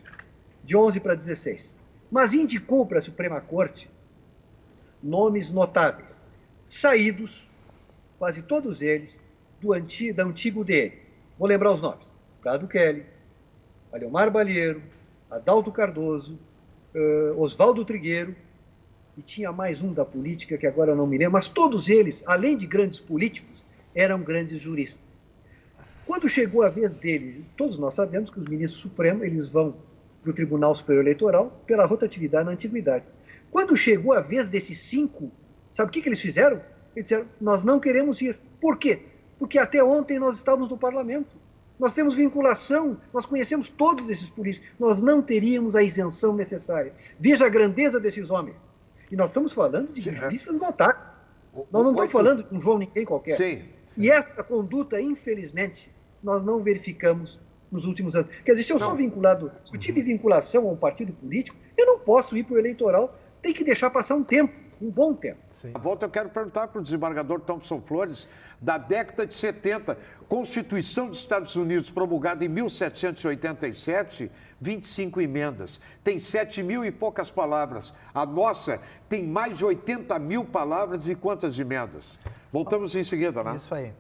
de 11 para 16, mas indicou para a Suprema Corte nomes notáveis, saídos, quase todos eles, da antigo DN. Vou lembrar os nomes: Prado Kelly, Aleomar Balheiro, Adalto Cardoso, Oswaldo Trigueiro, e tinha mais um da política que agora não me lembro, mas todos eles, além de grandes políticos, eram grandes juristas. Quando chegou a vez deles, todos nós sabemos que os ministros supremos eles vão para o Tribunal Superior Eleitoral pela rotatividade na antiguidade. Quando chegou a vez desses 5, sabe o que eles fizeram? Eles disseram: nós não queremos ir. Por quê? Porque até ontem nós estávamos no parlamento. Nós temos vinculação, nós conhecemos todos esses políticos. Nós não teríamos a isenção necessária. Veja a grandeza desses homens. E nós estamos falando de juristas notáveis. Nós não estamos falando de um João ninguém qualquer. Sim. E essa conduta, infelizmente, nós não verificamos nos últimos anos. Quer dizer, se eu sou vinculado, se eu tive vinculação a um partido político, eu não posso ir para o eleitoral, tem que deixar passar um tempo. Um bom tempo. À volta, eu quero perguntar para o desembargador Thompson Flores, da década de 70, Constituição dos Estados Unidos, promulgada em 1787, 25 emendas. Tem 7 mil e poucas palavras. A nossa tem mais de 80 mil palavras e quantas emendas? Voltamos em seguida, né? Isso aí.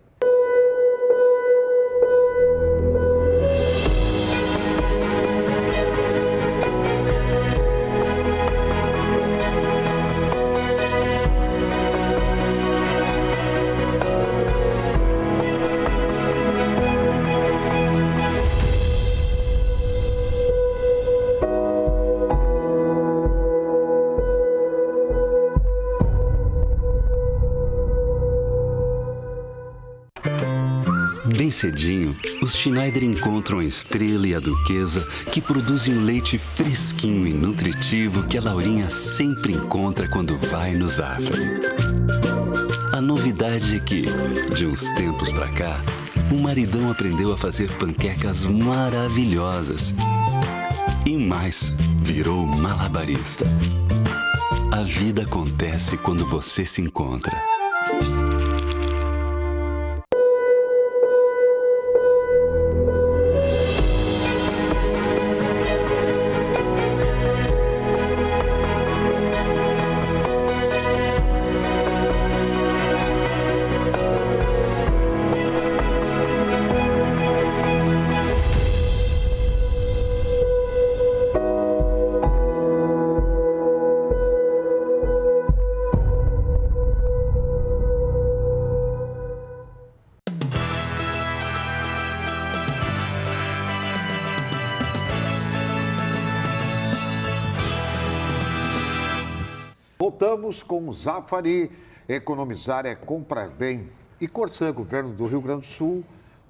Bem cedinho, os Schneider encontram a Estrela e a Duquesa, que produzem um leite fresquinho e nutritivo que a Laurinha sempre encontra quando vai no Zafari. A novidade é que, de uns tempos pra cá, o maridão aprendeu a fazer panquecas maravilhosas. E mais, virou malabarista. A vida acontece quando você se encontra. Voltamos com o Zafari, economizar é comprar bem. E Corsã, governo do Rio Grande do Sul,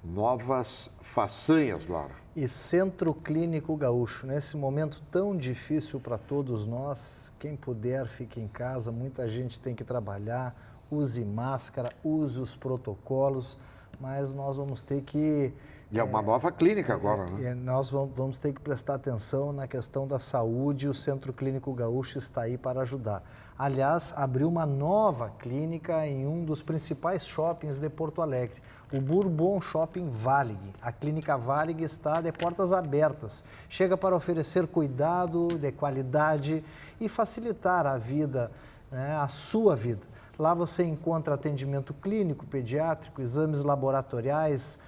novas façanhas, Laura. E Centro Clínico Gaúcho, nesse momento tão difícil para todos nós, quem puder fique em casa, muita gente tem que trabalhar, use máscara, use os protocolos, mas nós vamos ter que... E é uma nova clínica agora, né? Nós vamos ter que prestar atenção na questão da saúde. O Centro Clínico Gaúcho está aí para ajudar. Aliás, abriu uma nova clínica em um dos principais shoppings de Porto Alegre, o Bourbon Shopping Valig. A clínica Valig está de portas abertas. Chega para oferecer cuidado de qualidade e facilitar a vida, né, a sua vida. Lá você encontra atendimento clínico, pediátrico, exames laboratoriais,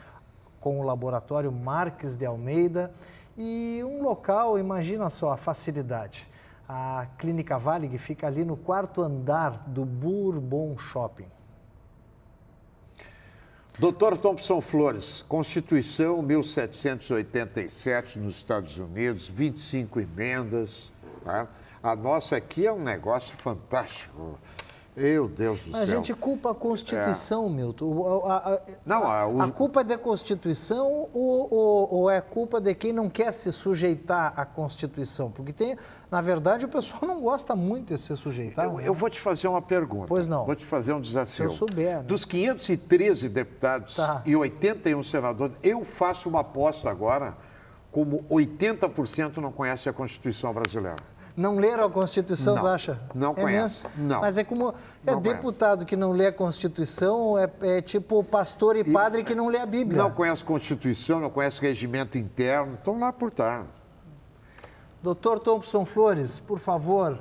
com o laboratório Marques de Almeida e um local, imagina só a facilidade. A Clínica Valig fica ali no 4º andar do Bourbon Shopping. Doutor Thompson Flores, Constituição 1787 nos Estados Unidos, 25 emendas. Tá? A nossa aqui é um negócio fantástico. Meu Deus do céu. A gente culpa a Constituição, Milton. A culpa é da Constituição ou é culpa de quem não quer se sujeitar à Constituição? Porque na verdade, o pessoal não gosta muito de se sujeitar. Eu vou te fazer uma pergunta. Pois não. Vou te fazer um desafio. Se eu souber. Né? Dos 513 deputados e 81 senadores, eu faço uma aposta agora, como 80% não conhece a Constituição brasileira. Não leram a Constituição, não, tu acha? Não conhece. Não. Mas é como não deputado que não lê a Constituição, é tipo pastor e padre que não lê a Bíblia. Não conhece Constituição, não conhece regimento interno, estão lá por estar. Doutor Thompson Flores, por favor,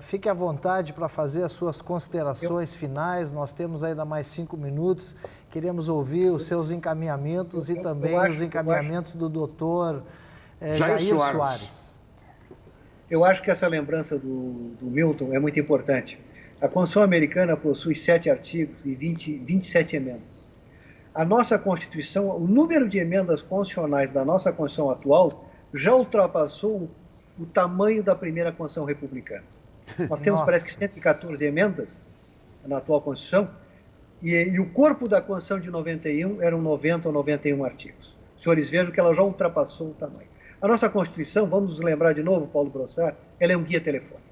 fique à vontade para fazer as suas considerações finais. Nós temos ainda mais 5 minutos. Queremos ouvir os seus encaminhamentos e também os encaminhamentos do doutor Jair Soares. Eu acho que essa lembrança do Milton é muito importante. A Constituição americana possui 7 artigos e 27 emendas. A nossa Constituição, o número de emendas constitucionais da nossa Constituição atual já ultrapassou o tamanho da primeira Constituição republicana. Nós temos, parece que 114 emendas na atual Constituição, e o corpo da Constituição de 91 eram 90 ou 91 artigos. Os senhores vejam que ela já ultrapassou o tamanho. A nossa Constituição, vamos nos lembrar de novo, Paulo Brossard, ela é um guia telefônico.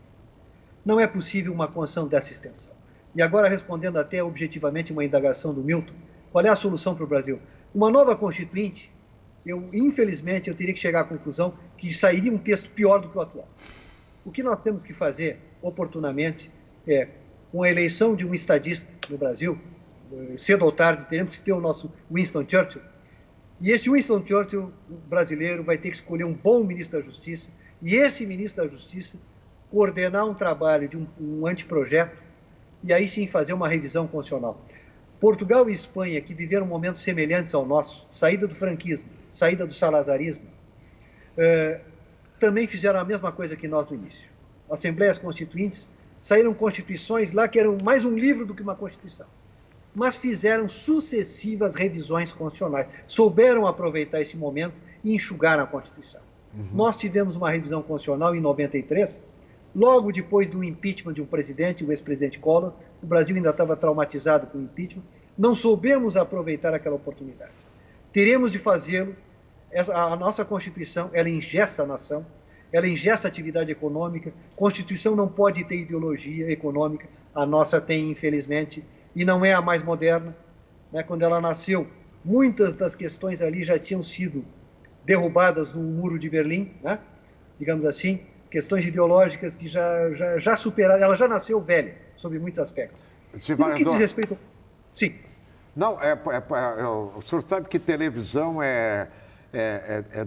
Não é possível uma Constituição dessa extensão. E agora, respondendo até objetivamente uma indagação do Milton, qual é a solução para o Brasil? Uma nova Constituinte, infelizmente, eu teria que chegar à conclusão que sairia um texto pior do que o atual. O que nós temos que fazer, oportunamente, com a eleição de um estadista no Brasil, cedo ou tarde, teremos que ter o nosso Winston Churchill. E esse Winston Churchill brasileiro vai ter que escolher um bom ministro da Justiça, e esse ministro da Justiça coordenar um trabalho de um anteprojeto, e aí sim fazer uma revisão constitucional. Portugal e Espanha, que viveram momentos semelhantes ao nosso, saída do franquismo, saída do salazarismo, também fizeram a mesma coisa que nós no início. Assembleias Constituintes saíram constituições lá que eram mais um livro do que uma Constituição, mas fizeram sucessivas revisões constitucionais, souberam aproveitar esse momento e enxugar a Constituição. Nós tivemos uma revisão constitucional em 93, logo depois do impeachment de um presidente, o ex-presidente Collor. O Brasil ainda estava traumatizado com o impeachment, não soubemos aproveitar aquela oportunidade. Teremos de fazê-lo. A nossa Constituição, ela engessa a nação, ela engessa a atividade econômica. Constituição não pode ter ideologia econômica, a nossa tem, infelizmente, e não é a mais moderna. Né? Quando ela nasceu, muitas das questões ali já tinham sido derrubadas no Muro de Berlim, né? Digamos assim, questões ideológicas que já superaram, ela já nasceu velha, sob muitos aspectos. No que diz respeito... Sim. Não, o senhor sabe que televisão é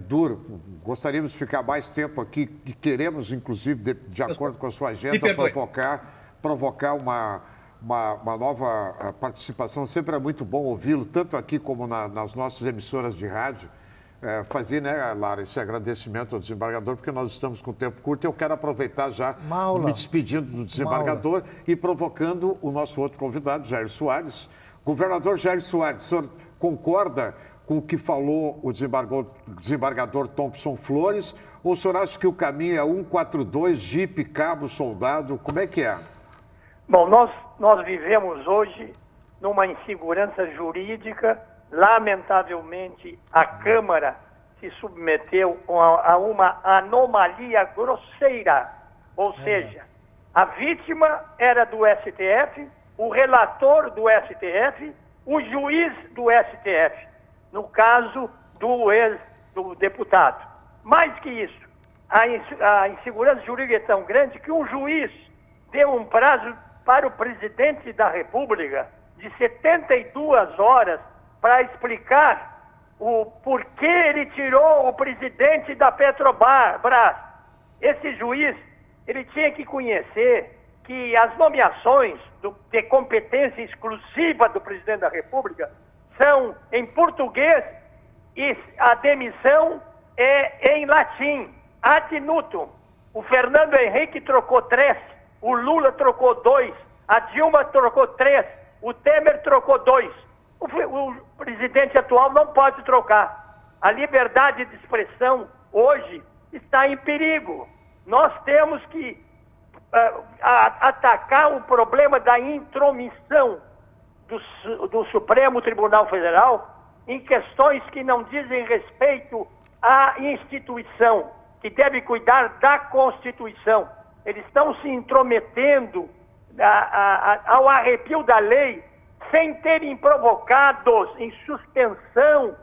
duro. Gostaríamos de ficar mais tempo aqui e queremos, inclusive, de acordo com a sua agenda, provocar uma nova participação. Sempre é muito bom ouvi-lo, tanto aqui como nas nossas emissoras de rádio. Fazer, né, Lara, esse agradecimento ao desembargador, porque nós estamos com tempo curto. Eu quero aproveitar já, me despedindo do desembargador e provocando o nosso outro convidado, Jair Soares. Governador Jair Soares, o senhor concorda com o que falou o desembargador Thompson Flores, ou o senhor acha que o caminho é 142, jipe, cabo, soldado? Como é que é? Bom, nós vivemos hoje numa insegurança jurídica. Lamentavelmente, a Câmara se submeteu a uma anomalia grosseira, ou seja, a vítima era do STF, o relator do STF, o juiz do STF, no caso do deputado. Mais que isso, a insegurança jurídica é tão grande que um juiz deu um prazo para o presidente da República de 72 horas para explicar o porquê ele tirou o presidente da Petrobras. Esse juiz, ele tinha que conhecer que as nomeações de competência exclusiva do presidente da República são em português e a demissão é em latim, ad nutum. O Fernando Henrique trocou 3, o Lula trocou 2, a Dilma trocou 3, o Temer trocou 2. o presidente atual não pode trocar. A liberdade de expressão hoje está em perigo. Nós temos que atacar o problema da intromissão do Supremo Tribunal Federal em questões que não dizem respeito à instituição, que deve cuidar da Constituição. Eles estão se intrometendo ao arrepio da lei, sem terem provocados em suspensão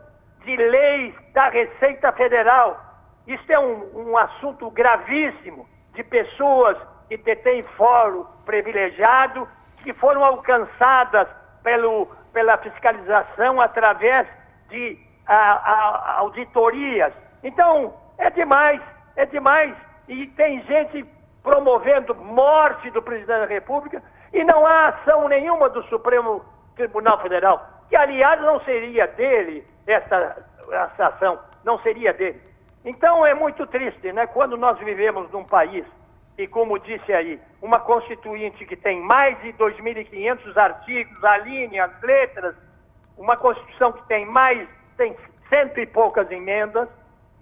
de leis da Receita Federal. Isso é um assunto gravíssimo de pessoas que detêm fórum privilegiado, que foram alcançadas pela fiscalização através de auditorias. Então, é demais. E tem gente promovendo morte do presidente da República e não há ação nenhuma do Supremo Tribunal Federal, que, aliás, não seria dele essa ação, não seria dele. Então, é muito triste, né? Quando nós vivemos num país e, como disse aí, uma Constituinte que tem mais de 2.500 artigos, a linha, as letras, uma Constituição que tem 100 e poucas emendas,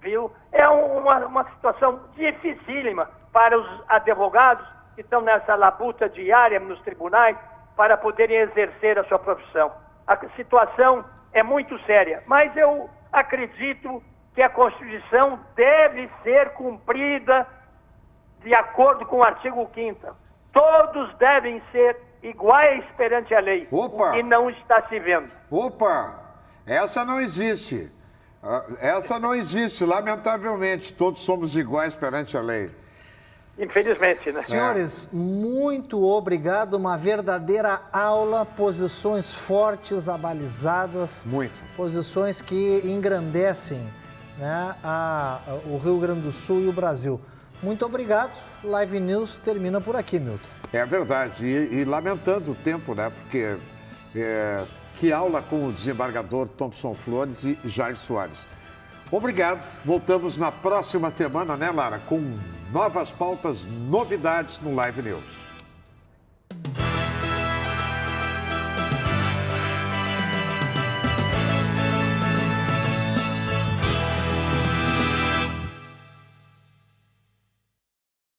viu? É uma situação dificílima para os advogados que estão nessa labuta diária nos tribunais para poderem exercer a sua profissão. A situação é muito séria, mas eu acredito que a Constituição deve ser cumprida de acordo com o artigo 5º. Todos devem ser iguais perante a lei. Opa! E não está se vendo. Opa! Essa não existe. Essa não existe, lamentavelmente. Todos somos iguais perante a lei. Infelizmente, né? Senhores, muito obrigado. Uma verdadeira aula, posições fortes, abalizadas. Muito. Posições que engrandecem, né, o Rio Grande do Sul e o Brasil. Muito obrigado. Live News termina por aqui, Milton. É verdade. E lamentando o tempo, né? Porque que aula com o desembargador Thompson Flores e Jair Soares. Obrigado. Voltamos na próxima semana, né, Lara? Com novas pautas, novidades no Live News.